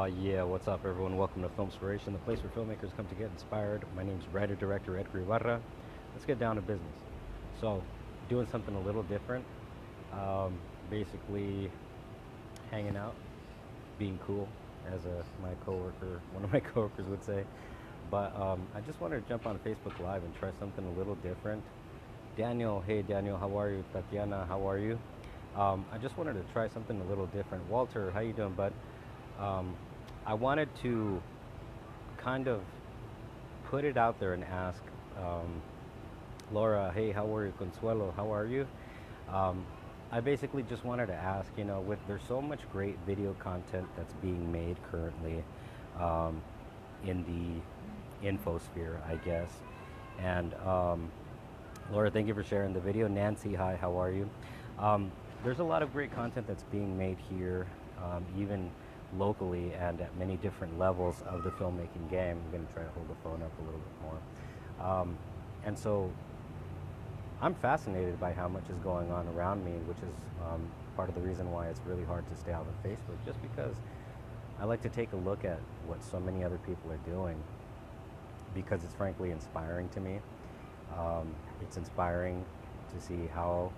Yeah, what's up, everyone? Welcome to FILMspiration, the place where filmmakers come to get inspired. My name's writer-director Edgar Ibarra. Let's get down to business. So, doing something a little different. Basically, hanging out, being cool, as my coworker, one of my coworkers would say. But I just wanted to jump on Facebook Live and try something a little different. Daniel, hey Daniel, how are you? Tatiana, how are you? I just wanted to try something a little different. Walter, how you doing, bud? Um, I wanted to kind of put it out there and ask Laura, hey, how are you? Consuelo, how are you? Um, I basically just wanted to ask, with there's so much great video content that's being made currently um, in the infosphere, I guess. And Laura, thank you for sharing the video. Nancy, hi, how are you? There's a lot of great content that's being made here, even locally and at many different levels of the filmmaking game. I'm going to try to hold the phone up a little bit more. And so I'm fascinated by how much is going on around me, which is part of the reason why it's really hard to stay out of Facebook, just because I like to take a look at what so many other people are doing, because it's frankly inspiring to me. It's inspiring to see how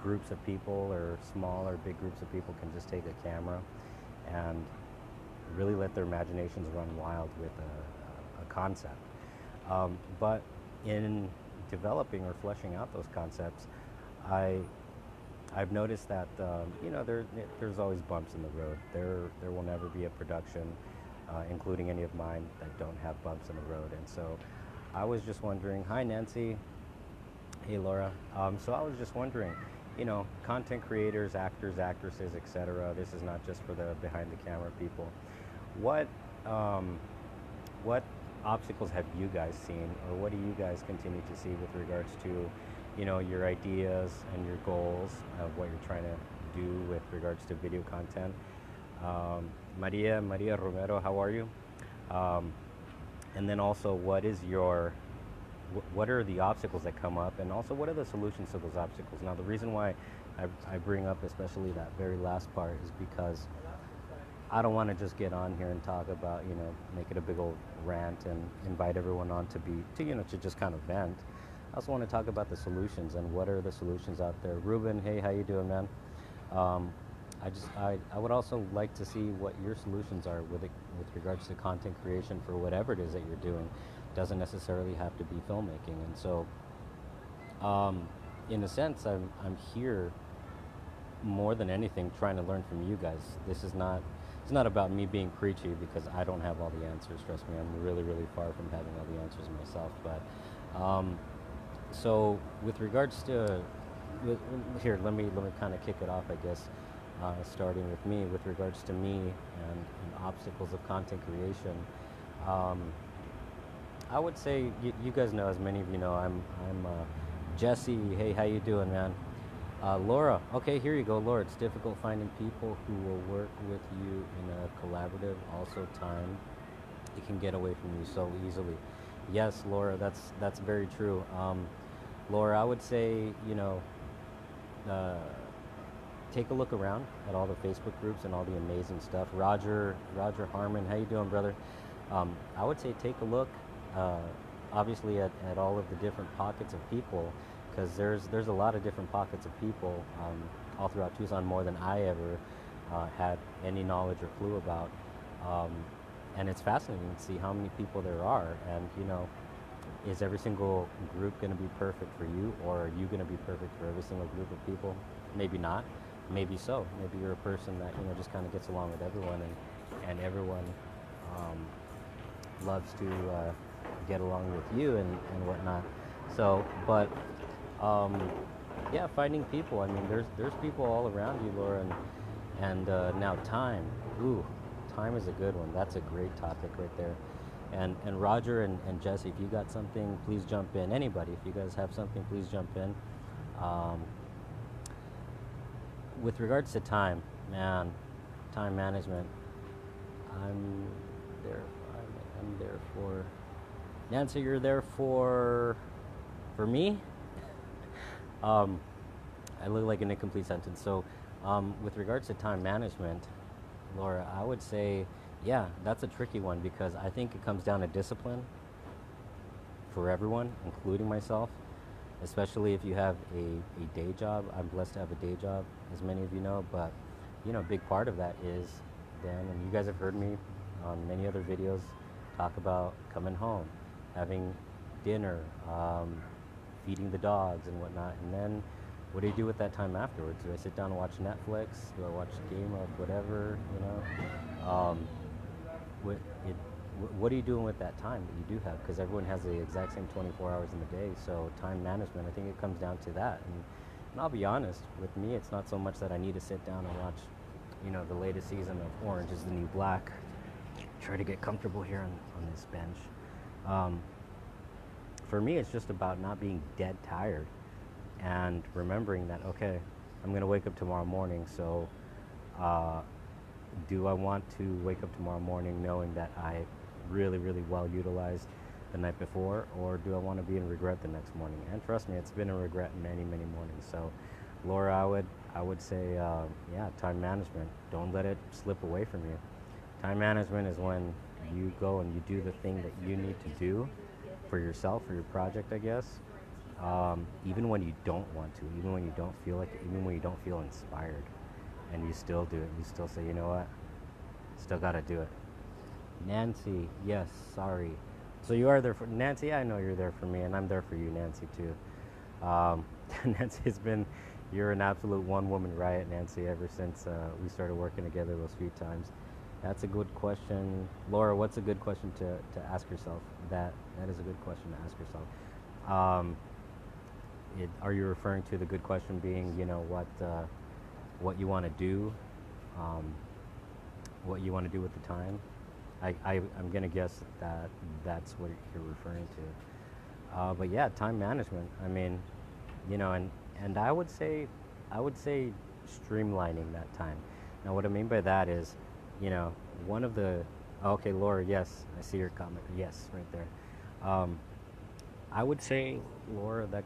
groups of people, or small or big groups of people, can just take a camera and really let their imaginations run wild with a concept. But in developing or fleshing out those concepts, I've noticed that there's always bumps in the road. There will never be a production, including any of mine, that don't have bumps in the road. And so I was just wondering, hi Nancy, hey Laura. So I was just wondering, content creators, actors, actresses, etc. This is not just for the behind the camera people. What obstacles have you guys seen, or what do you guys continue to see with regards to, your ideas and your goals of what you're trying to do with regards to video content? Maria Romero, how are you? And then also, what are the obstacles that come up, and also what are the solutions to those obstacles? Now, the reason why I bring up especially that very last part is because I don't want to just get on here and talk about, make it a big old rant and invite everyone on to just kind of vent. I also want to talk about the solutions and what are the solutions out there. Ruben, hey, how you doing, man? I would also like to see what your solutions are with regards to content creation for whatever it is that you're doing. Doesn't necessarily have to be filmmaking. And so, in a sense, I'm here more than anything trying to learn from you guys. It's not about me being preachy, because I don't have all the answers. Trust me, I'm really, really far from having all the answers myself. But so with regards to here, let me kind of kick it off, I guess. Starting with me, with regards to me and obstacles of content creation. I would say, you guys know, as many of you know, I'm Jesse. Hey, how you doing, man? Laura, okay, here you go. Laura, it's difficult finding people who will work with you in a collaborative. Also, time, it can get away from you so easily. Yes, Laura, that's very true. Laura, I would say, take a look around at all the Facebook groups and all the amazing stuff. Roger Harmon, how you doing, brother? I would say take a look, obviously, at all of the different pockets of people, because there's a lot of different pockets of people all throughout Tucson, more than I ever had any knowledge or clue about. And it's fascinating to see how many people there are. And is every single group going to be perfect for you, or are you going to be perfect for every single group of people? Maybe not. Maybe so. Maybe you're a person that just kind of gets along with everyone, and everyone loves to get along with you and whatnot. So, but yeah, finding people. I mean, there's people all around you, Laura, and now time. Ooh, time is a good one. That's a great topic right there. And Roger and Jesse, if you got something, please jump in. Anybody, if you guys have something, please jump in. With regards to time, man, time management, I'm there for Nancy. You're there for me. I look like an incomplete sentence. So, with regards to time management, Laura, I would say, yeah, that's a tricky one because I think it comes down to discipline for everyone, including myself, especially if you have a day job. I'm blessed to have a day job, as many of you know, but a big part of that is then, and you guys have heard me on many other videos talk about coming home, having dinner, feeding the dogs and whatnot, and then what do you do with that time afterwards? Do I sit down and watch Netflix? Do I watch a game of whatever, what, it, what are you doing with that time that you do have? Because everyone has the exact same 24 hours in the day. So time management, I think it comes down to that. And I'll be honest, with me, it's not so much that I need to sit down and watch, the latest season of Orange is the New Black. Try to get comfortable here on this bench. For me, it's just about not being dead tired and remembering that, okay, I'm going to wake up tomorrow morning. So do I want to wake up tomorrow morning knowing that I really, really well utilized the night before, or do I want to be in regret the next morning? And trust me, it's been a regret many, many mornings. So, Laura, I would say, time management. Don't let it slip away from you. Time management is when you go and you do the thing that you need to do for yourself, for your project, I guess. Even when you don't want to, even when you don't feel like it, even when you don't feel inspired, and you still do it. You still say, you know what? Still gotta do it. Nancy, yes, sorry. So you are there for Nancy. I know you're there for me, and I'm there for you, Nancy, too. Nancy's been, you're an absolute one-woman riot, Nancy, ever since we started working together those few times. That's a good question. Laura, what's a good question to ask yourself? That is a good question to ask yourself. Are you referring to the good question being, what you want to do, what you want to do with the time? I'm going to guess that that's what you're referring to. But yeah, time management. I mean, and I would say streamlining that time. Now, what I mean by that is, one of the, okay, Laura, yes, I see your comment. Yes, right there. I would say, Laura, that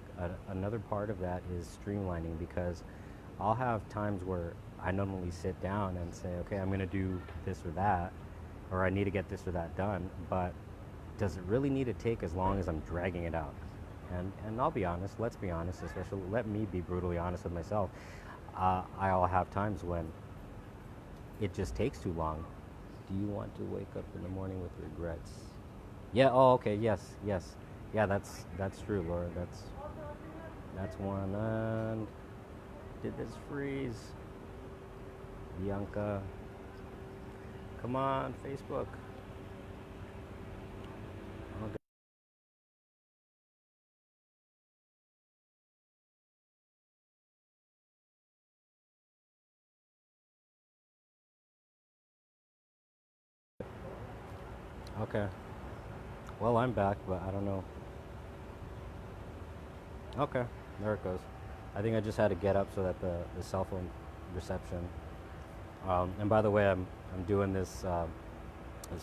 another part of that is streamlining, because I'll have times where I normally sit down and say, okay, I'm going to do this or that, or I need to get this or that done, but does it really need to take as long as I'm dragging it out? And I'll be honest, let's be honest, especially let me be brutally honest with myself. I'll have times when it just takes too long. Do you want to wake up in the morning with regrets? Yeah, oh, okay, yes. Yeah, that's true, Laura. That's one. And did this freeze? Bianca. Come on, Facebook. Okay. Well, I'm back, but I don't know. Okay, there it goes. I think I just had to get up so that the cell phone reception. And by the way, I'm doing this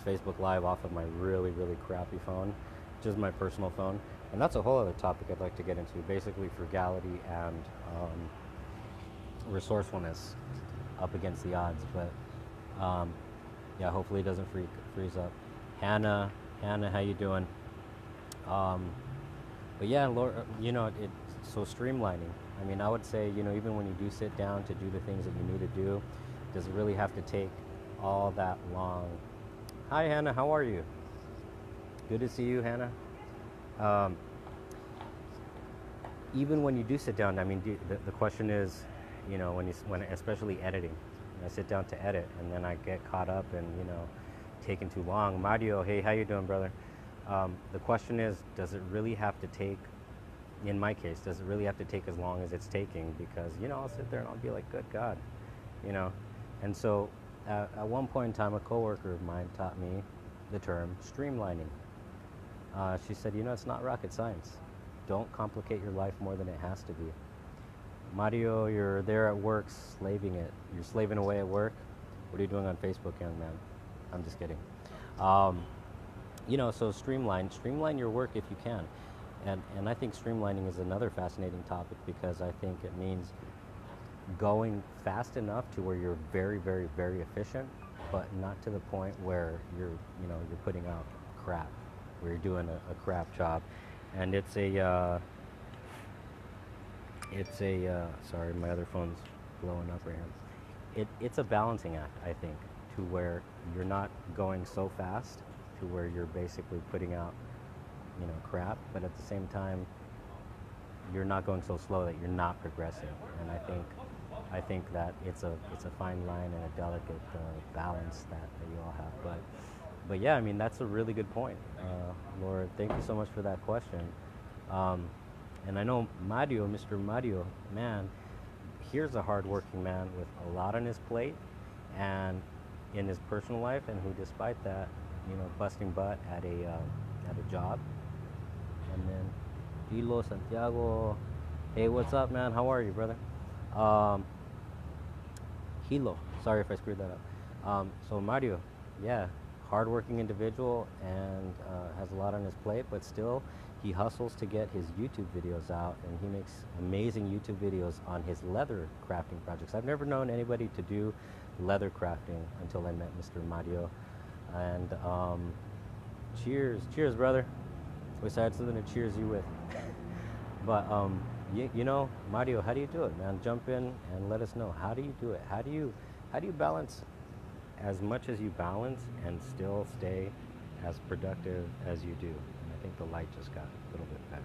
Facebook Live off of my really, really crappy phone, which is my personal phone. And that's a whole other topic I'd like to get into. Basically, frugality and resourcefulness up against the odds. But yeah, hopefully it doesn't freeze up. Hannah, how you doing? But yeah, Laura, so streamlining. I mean, I would say, even when you do sit down to do the things that you need to do, does it really have to take all that long? Hi, Hannah, how are you? Good to see you, Hannah. Even when you do sit down, I mean, the question is, when especially editing, I sit down to edit and then I get caught up in, taking too long. Mario, hey, how you doing, brother? The question is, does it really have to take, in my case, does it really have to take as long as it's taking? Because, I'll sit there and I'll be like, good God, And so at one point in time, a coworker of mine taught me the term streamlining. She said, it's not rocket science. Don't complicate your life more than it has to be. Mario, you're there at work slaving it. You're slaving away at work. What are you doing on Facebook, young man? I'm just kidding. So streamline your work if you can. And I think streamlining is another fascinating topic, because I think it means going fast enough to where you're very, very, very efficient, but not to the point where you're putting out crap, where you're doing a crap job. And sorry, my other phone's blowing up right here. It's a balancing act, I think, to where you're not going so fast to where you're basically putting out, crap, but at the same time, you're not going so slow that you're not progressing. And I think that it's a fine line and a delicate balance that you all have. But yeah, I mean, that's a really good point, Laura. Thank you so much for that question. And I know Mario, Mr. Mario, man, here's a hardworking man with a lot on his plate and in his personal life, and who, despite that, busting butt at a job. And then Hilo Santiago, hey, what's up, man? How are you, brother? Hilo, sorry if I screwed that up. So Mario, yeah, hardworking individual and has a lot on his plate, but still he hustles to get his YouTube videos out, and he makes amazing YouTube videos on his leather crafting projects. I've never known anybody to do leather crafting until I met Mr. Mario. And cheers, brother. Wish I had something to cheers you with. But Mario, how do you do it, man? Jump in and let us know. How do you do it? How do you balance as much as you balance and still stay as productive as you do? And I think the light just got a little bit better.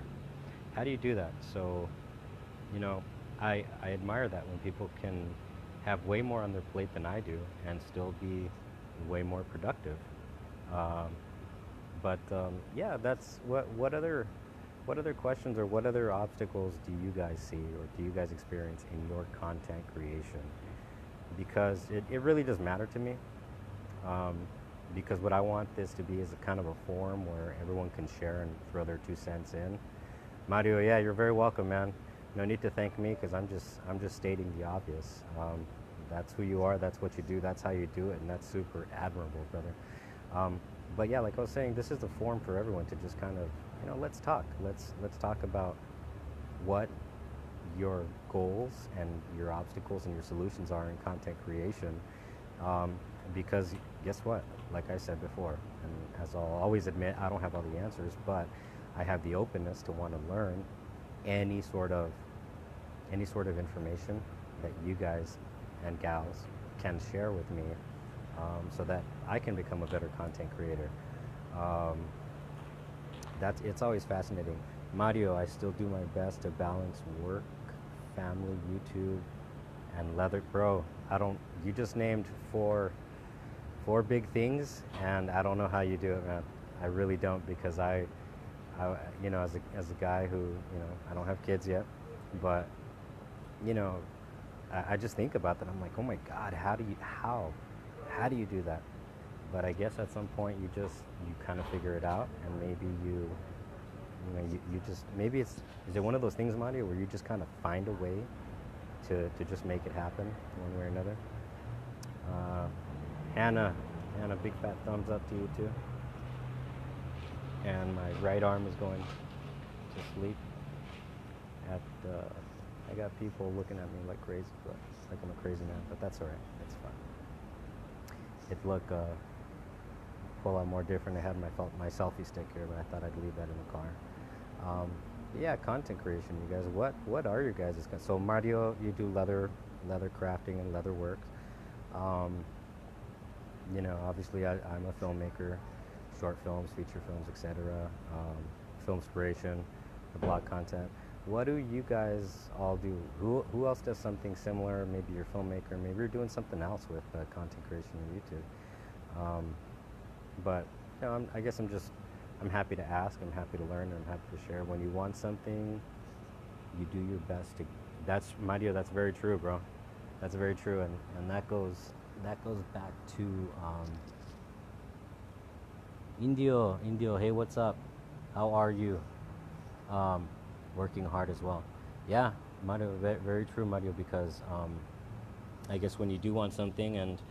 How do you do that? So, I admire that when people can have way more on their plate than I do and still be way more productive. Yeah, that's what other questions or what other obstacles do you guys see or do you guys experience in your content creation? Because it really does matter to me. Because what I want this to be is a kind of a forum where everyone can share and throw their 2 cents in. Mario, yeah, you're very welcome, man. No need to thank me, because I'm just stating the obvious. That's who you are. That's what you do. That's how you do it, and that's super admirable, brother. But yeah, like I was saying, this is the forum for everyone to just kind of, let's talk. Let's talk about what your goals and your obstacles and your solutions are in content creation. Because guess what? Like I said before, and as I'll always admit, I don't have all the answers, but I have the openness to want to learn any sort of information that you guys and gals can share with me, so that I can become a better content creator. It's always fascinating. Mario, I still do my best to balance work, family, YouTube, and leather. Bro, you just named four big things, and I don't know how you do it, man. I really don't, because as a guy who, I don't have kids yet, but, I just think about that. I'm like, oh my God, how do you do that? But I guess at some point you kind of figure it out, and maybe you just, maybe is it one of those things, Mario, where you just kind of find a way to just make it happen one way or another? Hannah, big fat thumbs up to you too. And my right arm is going to sleep. I got people looking at me like crazy, but like I'm a crazy man. But that's all right. It's fine. It looked a whole lot more different. I had my selfie stick here, but I thought I'd leave that in the car. Yeah, content creation, you guys. What are your guys'? So Mario, you do leather crafting and leather work. Obviously I'm a filmmaker, short films, feature films, etc. FILMspiration, the blog content. What do you guys all do? Who else does something similar? Maybe you're a filmmaker. Maybe you're doing something else with content creation on YouTube. But I guess I'm happy to ask. I'm happy to learn. And I'm happy to share. When you want something, you do your best to. That's Mario. That's very true, bro. That's very true, and that goes back to Indio. Hey, what's up? How are you? Working hard as well. Yeah, Mario, very true, Mario, because I guess when you do want something, and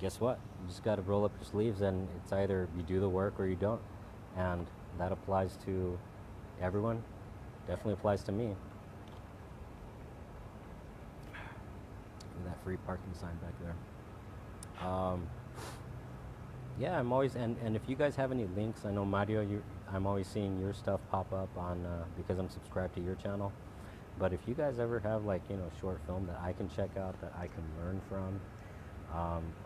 guess what? You just got to roll up your sleeves, and it's either you do the work or you don't. And that applies to everyone. Definitely applies to me. That free parking sign back there. Yeah, I'm always and if you guys have any links, I know Mario, I'm always seeing your stuff pop up on because I'm subscribed to your channel. But if you guys ever have like short film that I can check out that I can learn from,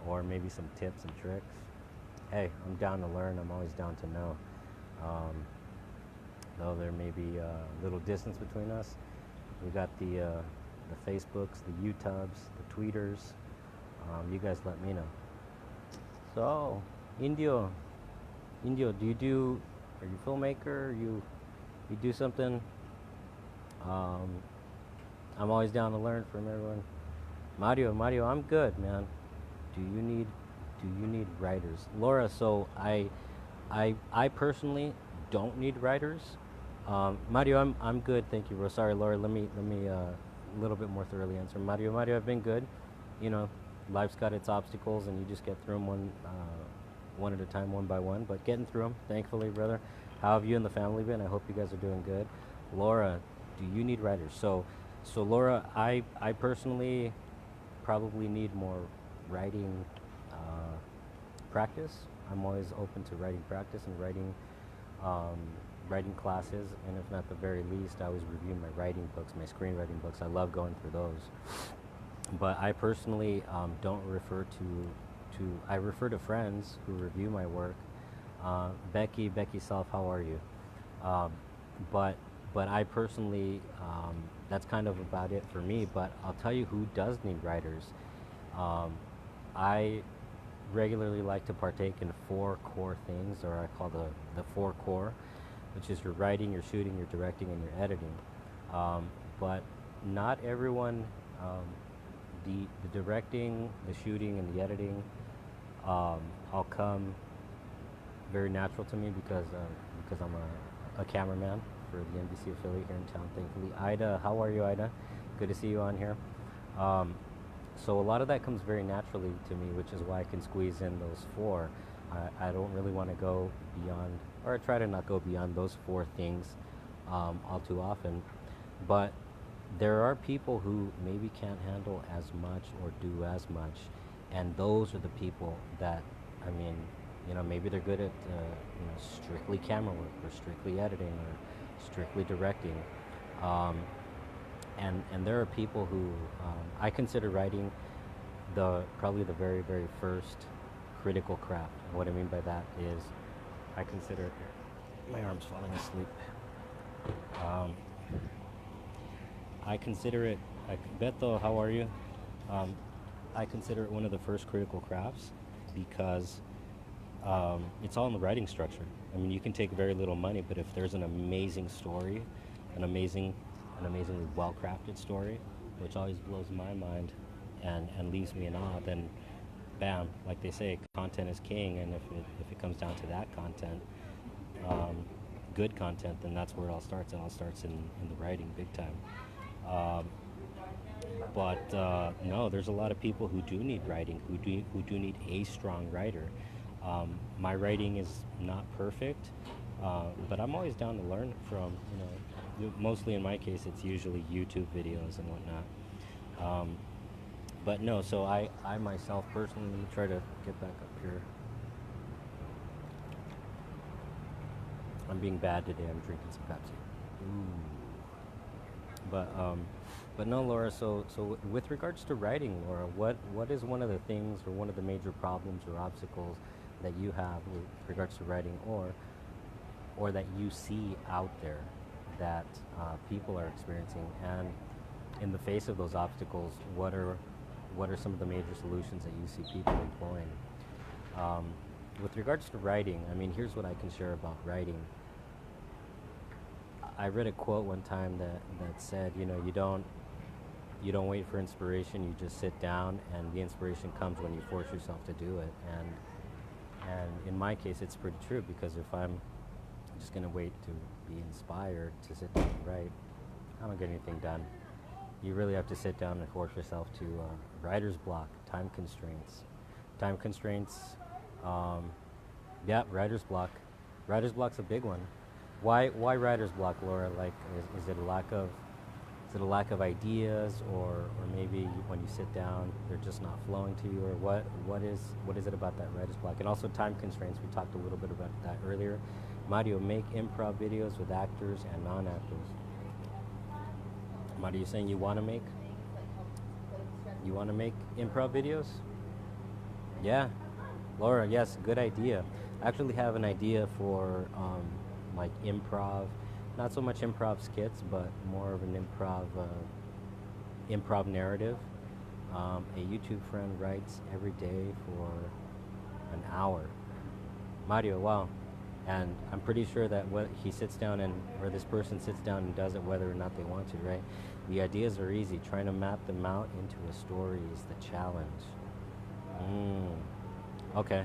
or maybe some tips and tricks, hey, I'm down to learn. I'm always down to know. Um, though there may be a little distance between us, we got the Facebooks, the YouTubes, the Tweeters. You guys let me know. So, Indio, Indio, are you a filmmaker? You do something? Um, I'm always down to learn from everyone. Mario, I'm good, man. Do you need writers? Laura, so I personally don't need writers. Mario, I'm good, thank you, bro. Sorry, Laura. Let me a little bit more thoroughly answer. Mario, I've been good. You know, life's got its obstacles, and you just get through them one at a time, one by one. But getting through them, thankfully, brother. How have you and the family been? I hope you guys are doing good. Laura, do you need writers? So Laura, I personally probably need more writing practice. I'm always open to writing practice and um, writing classes, and if not the very least, I always review my writing books, my screenwriting books. I love going through those. But I personally don't refer I refer to friends who review my work. Becky Self, how are you? Um, but I personally, that's kind of about it for me. But I'll tell you who does need writers. Um, I regularly like to partake in 4 core things, or I call the 4 core, which is your writing, your shooting, your directing, and your editing. But not everyone, the directing, the shooting, and the editing, all come very natural to me because I'm a cameraman for the NBC affiliate here in town, thankfully. Ida, how are you, Ida? Good to see you on here. So a lot of that comes very naturally to me, which is why I can squeeze in those 4. I don't really want to go beyond, or I try to not go beyond those 4 things all too often. But there are people who maybe can't handle as much or do as much, and those are the people that, I mean, maybe they're good at strictly camera work or strictly editing or strictly directing. Um, and there are people who I consider writing probably the very, very first critical craft. And what I mean by that is I consider my arm's falling asleep. Um, I consider it, Beto, how are you? I consider it one of the first critical crafts because it's all in the writing structure. I mean, you can take very little money, but if there's an amazing story, an amazingly well-crafted story, which always blows my mind and leaves me in awe, then bam, like they say, content is king, and if it comes down to that content, good content, then that's where it all starts. It all starts in the writing, big time. But no, there's a lot of people who do need writing, who do need a strong writer. My writing is not perfect, but I'm always down to learn from, mostly in my case, it's usually YouTube videos and whatnot. But no, so I myself personally, let me try to get back up here. I'm being bad today. I'm drinking some Pepsi. Ooh. But no, Laura. So with regards to writing, Laura, what is one of the things or one of the major problems or obstacles that you have with regards to writing, or that you see out there that people are experiencing? And in the face of those obstacles, what are some of the major solutions that you see people employing? With regards to writing, I mean, here's what I can share about writing. I read a quote one time that said, you don't wait for inspiration, you just sit down, and the inspiration comes when you force yourself to do it. And in my case, it's pretty true, because if I'm just going to wait to be inspired to sit down and write, I don't get anything done. You really have to sit down and force yourself to writer's block, time constraints. Yeah, writer's block. Writer's block's a big one. Why writer's block, Laura? Like, is it a lack of Is it a lack of ideas, or maybe when you sit down, they're just not flowing to you, or what is it about that writer's block? And also time constraints. We talked a little bit about that earlier. Mario, make improv videos with actors and non-actors. Mario, you saying you want to make improv videos? Yeah, Laura, yes, good idea. I actually have an idea for like improv, not so much improv skits, but more of an improv narrative. A YouTube friend writes every day for an hour. Mario, wow. And I'm pretty sure that what he sits down and, or this person sits down and does it whether or not they want to, right? The ideas are easy. Trying to map them out into a story is the challenge. Okay.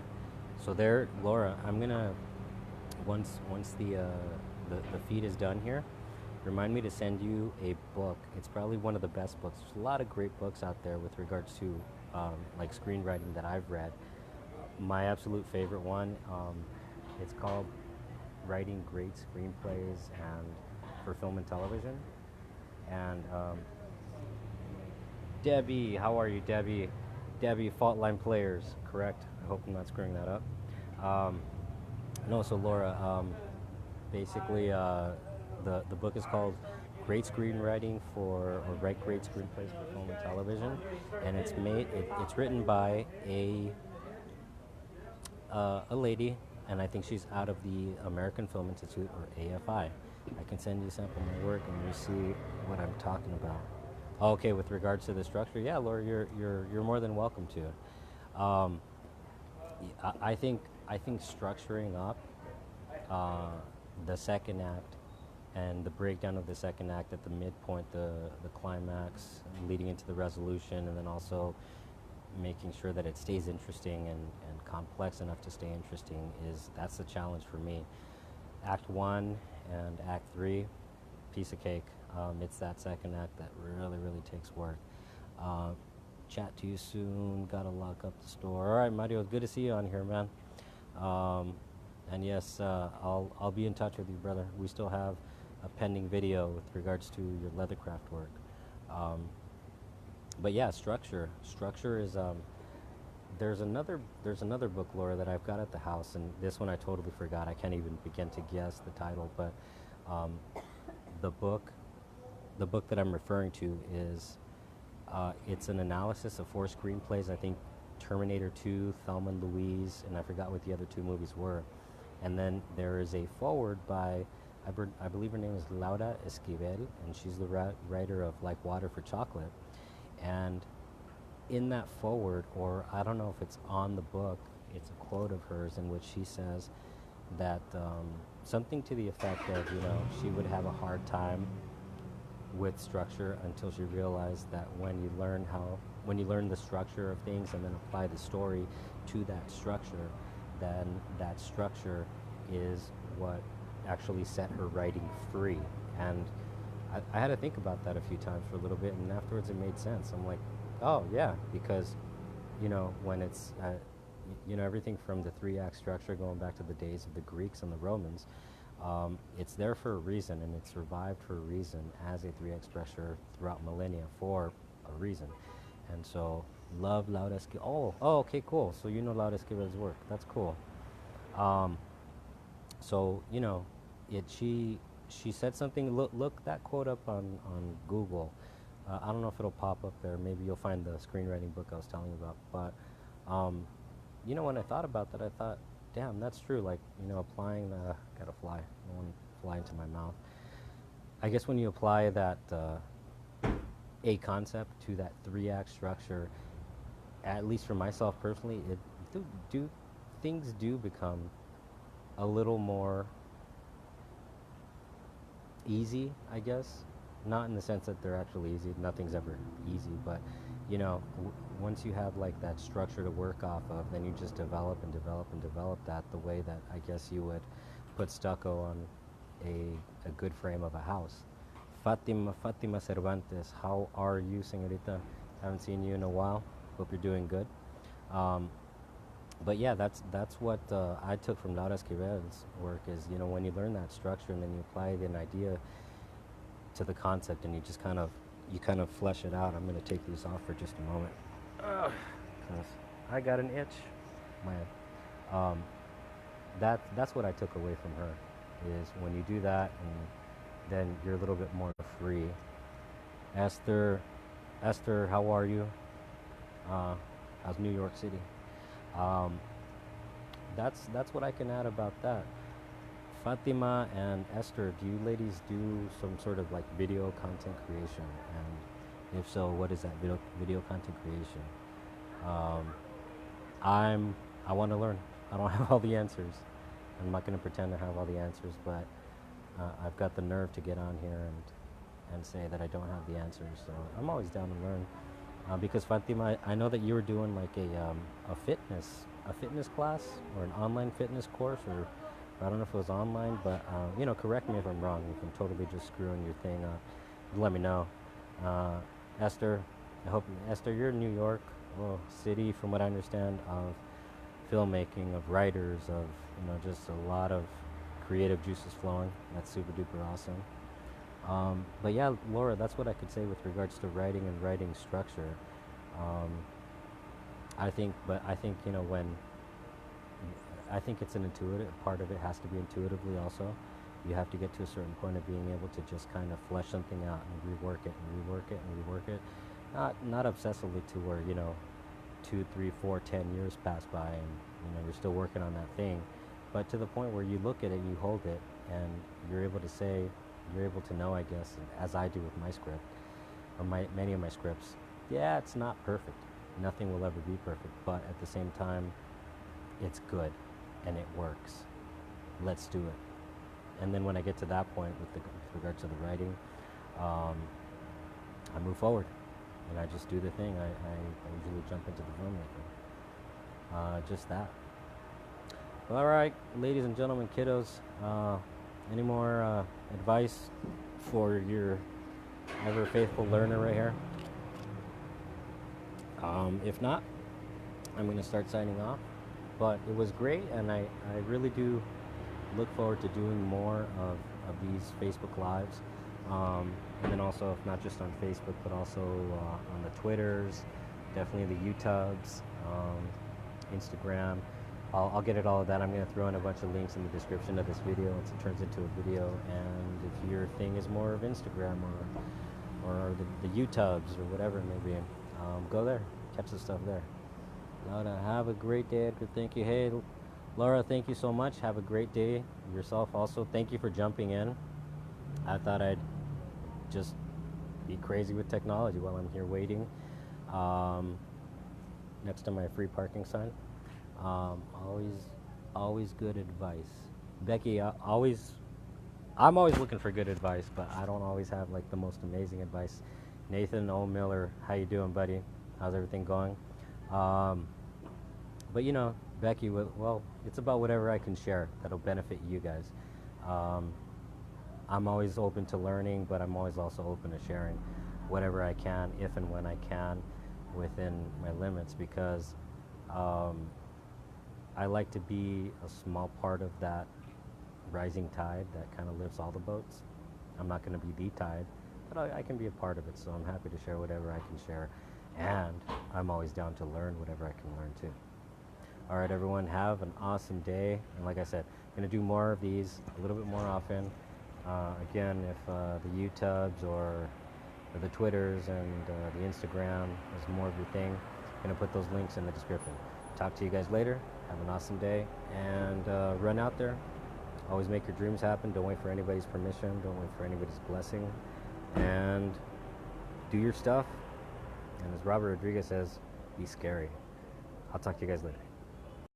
So there, Laura, I'm gonna once the feed is done here, remind me to send you a book. It's probably one of the best books. There's a lot of great books out there with regards to like screenwriting that I've read. My absolute favorite one, it's called Writing Great Screenplays and for Film and Television. And Debbie, how are you, Debbie? Debbie, Fault Line Players, correct? I hope I'm not screwing that up. No, so Laura, basically, the book is called Great Screenwriting for, or Write Great Screenplays for Film and Television, and it's written by a lady, and I think she's out of the American Film Institute, or AFI. I can send you a sample of my work and you see what I'm talking about. Okay, with regards to the structure, yeah, Laura, you're more than welcome to. I think structuring up the second act and the breakdown of the second act at the midpoint, the climax, leading into the resolution, and then also making sure that it stays interesting and complex enough to stay interesting, that's the challenge for me. Act 1 and Act 3, piece of cake. It's that second act that really takes work. Chat to you soon. Gotta lock up the store. All right, Mario, good to see you on here, man. And yes, I'll be in touch with you, brother. We still have a pending video with regards to your leathercraft work. But yeah, structure. Structure is there's another book, Laura, that I've got at the house, and this one I totally forgot. I can't even begin to guess the title, but the book that I'm referring to is it's an analysis of 4 screenplays. I think Terminator 2, Thelma and Louise, and I forgot what the other 2 movies were. And then there is a foreword by, I believe her name is Laura Esquivel, and she's the writer of Like Water for Chocolate. And in that foreword, or I don't know if it's on the book, it's a quote of hers in which she says that something to the effect of, she would have a hard time with structure until she realized that when you learn the structure of things and then apply the story to that structure, then that structure is what actually set her writing free. And I had to think about that a few times for a little bit, and afterwards it made sense. I'm like, oh yeah, because when it's everything from the 3-act structure going back to the days of the Greeks and the Romans, it's there for a reason, and it survived for a reason as a 3-act structure throughout millennia for a reason. And so, love Laura Esquivel. Oh, okay, cool. So you know Laura Esquivel's work. That's cool. So she said something. Look that quote up on Google. I don't know if it'll pop up there. Maybe you'll find the screenwriting book I was telling you about. But when I thought about that, I thought, damn, that's true. Like, applying the, gotta fly. I don't want to fly into my mouth. I guess when you apply that a concept to that 3-act structure, at least for myself personally, things do become a little more easy, I guess. Not in the sense that they're actually easy. Nothing's ever easy, but once you have like that structure to work off of, then you just develop and develop and develop that the way that I guess you would put stucco on a good frame of a house. Fatima Cervantes, how are you, señorita? Haven't seen you in a while. Hope you're doing good. But yeah, that's what I took from Laura Esquivel's work is, when you learn that structure and then you apply an idea to the concept, and you kind of flesh it out. I'm going to take these off for just a moment. 'Cause I got an itch. Um, that's what I took away from her, is when you do that, and then you're a little bit more free. Esther, how are you? How's New York City? Um, that's what I can add about that. Fatima and Esther, do you ladies do some sort of like video content creation? And if so, what is that video content creation? Um, I want to learn. I don't have all the answers. I'm not going to pretend to have all the answers, but I've got the nerve to get on here and say that I don't have the answers. So I'm always down to learn. Because Fatima, I know that you were doing like a fitness class or an online fitness course, or I don't know if it was online, but you know, correct me if I'm wrong. If I'm totally just screwing your thing up, let me know. Esther, Esther, you're in New York, city, from what I understand, of filmmaking, of writers, of just a lot of creative juices flowing. That's super duper awesome. But yeah, Laura, that's what I could say with regards to writing and writing structure. I think I think it's an intuitive part of it. Has to be intuitively also. You have to get to a certain point of being able to just kind of flesh something out and rework it and rework it and rework it. Not obsessively to where 2, 3, 4, 10 years pass by and you're still working on that thing, but to the point where you look at it, you hold it, and you're able to know, I guess, as I do with my script, or many of my scripts. Yeah, it's not perfect. Nothing will ever be perfect, but at the same time, it's good and it works. Let's do it. And then when I get to that point with regards to the writing, I move forward and I just do the thing. I usually jump into the filmmaking. Just that. All right, ladies and gentlemen, kiddos, any more advice for your ever faithful learner right here? If not, I'm going to start signing off. But it was great, and I really do look forward to doing more of these Facebook Lives. And then also, if not just on Facebook, but also on the Twitters, definitely the YouTubes, Instagram. I'll get at all of that. I'm going to throw in a bunch of links in the description of this video once it turns into a video. And if your thing is more of Instagram or the YouTubes or whatever it may be, go there, catch the stuff there. Laura, have a great day, Edgar. Thank you. Hey, Laura, thank you so much. Have a great day yourself also. Thank you for jumping in. I thought I'd just be crazy with technology while I'm here waiting next to my free parking sign. Always good advice. Becky, I'm always looking for good advice, but I don't always have like the most amazing advice. Nathan O. Miller, how you doing, buddy? How's everything going? But Becky, well, it's about whatever I can share that'll benefit you guys. I'm always open to learning, but I'm always also open to sharing whatever I can, if and when I can, within my limits, because I like to be a small part of that rising tide that kind of lifts all the boats. I'm not going to be the tide, but I can be a part of it, so I'm happy to share whatever I can share, and I'm always down to learn whatever I can learn too. All right, everyone, have an awesome day, and like I said, I'm going to do more of these a little bit more often. Again, if the YouTubes or the Twitters and the Instagram is more of your thing, I'm going to put those links in the description. Talk to you guys later. Have an awesome day, and run out there. Always make your dreams happen. Don't wait for anybody's permission. Don't wait for anybody's blessing. And do your stuff. And as Robert Rodriguez says, be scary. I'll talk to you guys later.